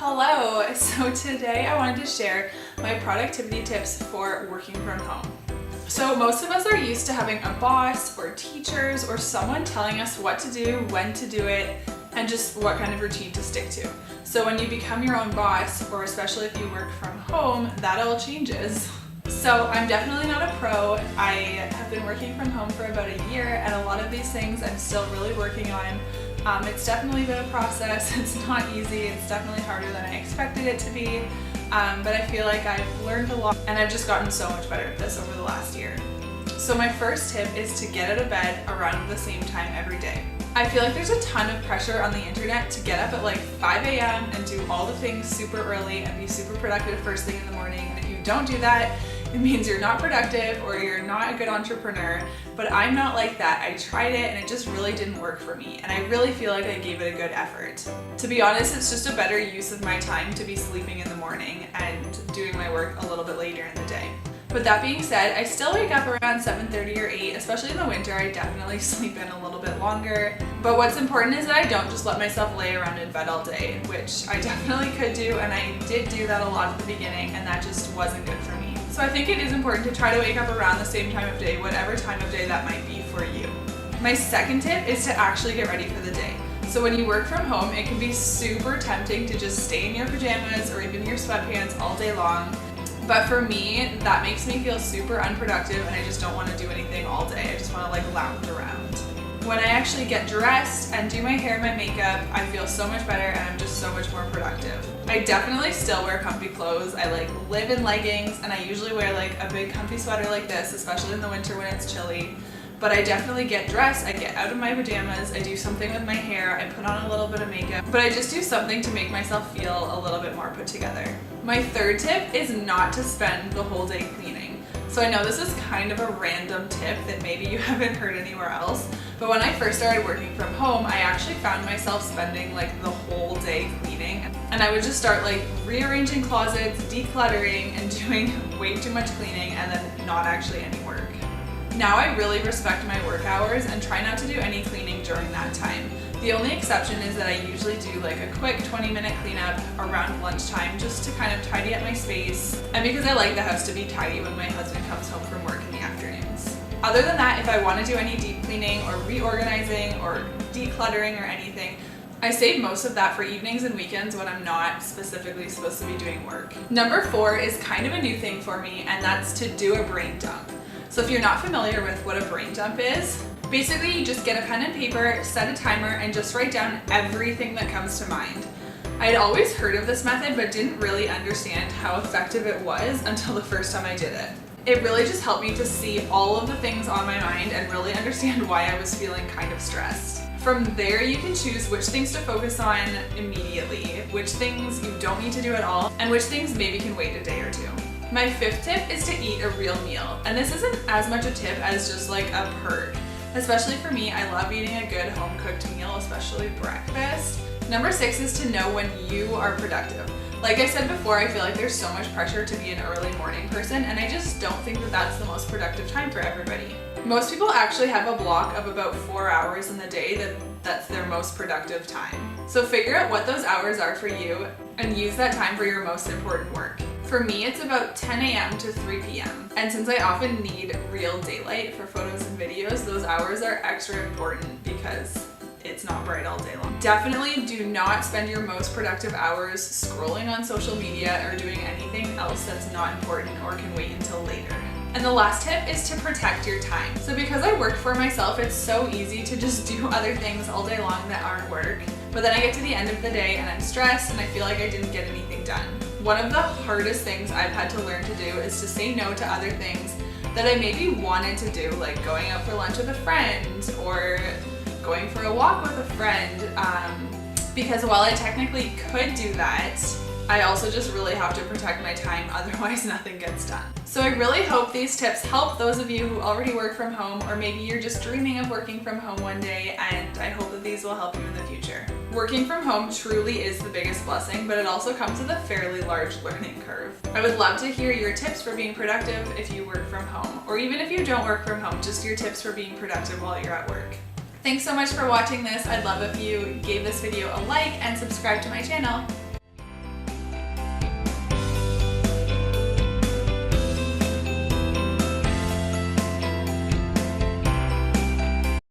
Hello! So today I wanted to share my productivity tips for working from home. So most of us are used to having a boss or teachers or someone telling us what to do, when to do it, and just what kind of routine to stick to. So when you become your own boss, or especially if you work from home, that all changes. So I'm definitely not a pro. I have been working from home for about a year, and a lot of these things I'm still really working on. It's definitely been a process. It's not easy. It's definitely harder than I expected it to be. But I feel like I've learned a lot and I've just gotten so much better at this over the last year. So my first tip is to get out of bed around the same time every day. I feel like there's a ton of pressure on the internet to get up at like 5 a.m. and do all the things super early and be super productive first thing in the morning. And if you don't do that, it means you're not productive or you're not a good entrepreneur. But I'm not like that. I tried it and it just really didn't work for me. And I really feel like I gave it a good effort. To be honest, it's just a better use of my time to be sleeping in the morning and doing my work a little bit later in the day. But that being said, I still wake up around 7:30 or 8, especially in the winter. I definitely sleep in a little bit longer. But what's important is that I don't just let myself lay around in bed all day, which I definitely could do, and I did do that a lot at the beginning, and that just wasn't good for me. So I think it is important to try to wake up around the same time of day, whatever time of day that might be for you. My second tip is to actually get ready for the day. So when you work from home, it can be super tempting to just stay in your pajamas or even your sweatpants all day long. But for me, that makes me feel super unproductive and I just don't want to do anything all day. I just want to like lounge around. When I actually get dressed and do my hair and my makeup, I feel so much better and I'm just so much more productive. I definitely still wear comfy clothes. I like live in leggings and I usually wear like a big comfy sweater like this, especially in the winter when it's chilly. But I definitely get dressed, I get out of my pajamas, I do something with my hair, I put on a little bit of makeup, but I just do something to make myself feel a little bit more put together. My third tip is not to spend the whole day cleaning. So I know this is kind of a random tip that maybe you haven't heard anywhere else, but when I first started working from home, I actually found myself spending like the whole day cleaning. And I would just start like rearranging closets, decluttering, and doing way too much cleaning and then not actually any work. Now I really respect my work hours and try not to do any cleaning during that time. The only exception is that I usually do like a quick 20-minute cleanup around lunchtime just to kind of tidy up my space, and because I like the house to be tidy when my husband comes home from work in the afternoons. Other than that, if I want to do any deep cleaning or reorganizing or decluttering or anything, I save most of that for evenings and weekends when I'm not specifically supposed to be doing work. Number 4 is kind of a new thing for me, and that's to do a brain dump. So if you're not familiar with what a brain dump is, basically you just get a pen and paper, set a timer, and just write down everything that comes to mind. I had always heard of this method but didn't really understand how effective it was until the first time I did it. It really just helped me to see all of the things on my mind and really understand why I was feeling kind of stressed. From there, you can choose which things to focus on immediately, which things you don't need to do at all, and which things maybe can wait a day or two. My 5th tip is to eat a real meal, and this isn't as much a tip as just like a perk. Especially for me, I love eating a good home-cooked meal, especially breakfast. Number 6 is to know when you are productive. Like I said before, I feel like there's so much pressure to be an early morning person, and I just don't think that that's the most productive time for everybody. Most people actually have a block of about 4 hours in the day that's their most productive time. So figure out what those hours are for you and use that time for your most important work. For me, it's about 10 a.m. to 3 p.m. And since I often need real daylight for photos and videos, those hours are extra important because it's not bright all day long. Definitely do not spend your most productive hours scrolling on social media or doing anything else that's not important or can wait until later. And the last tip is to protect your time. So because I work for myself, it's so easy to just do other things all day long that aren't work. But then I get to the end of the day and I'm stressed and I feel like I didn't get anything done. One of the hardest things I've had to learn to do is to say no to other things that I maybe wanted to do, like going out for lunch with a friend or going for a walk with a friend. Because while I technically could do that, I also just really have to protect my time, otherwise nothing gets done. So I really hope these tips help those of you who already work from home, or maybe you're just dreaming of working from home one day, and I hope that these will help you in the future. Working from home truly is the biggest blessing, but it also comes with a fairly large learning curve. I would love to hear your tips for being productive if you work from home, or even if you don't work from home, just your tips for being productive while you're at work. Thanks so much for watching this. I'd love if you gave this video a like and subscribe to my channel.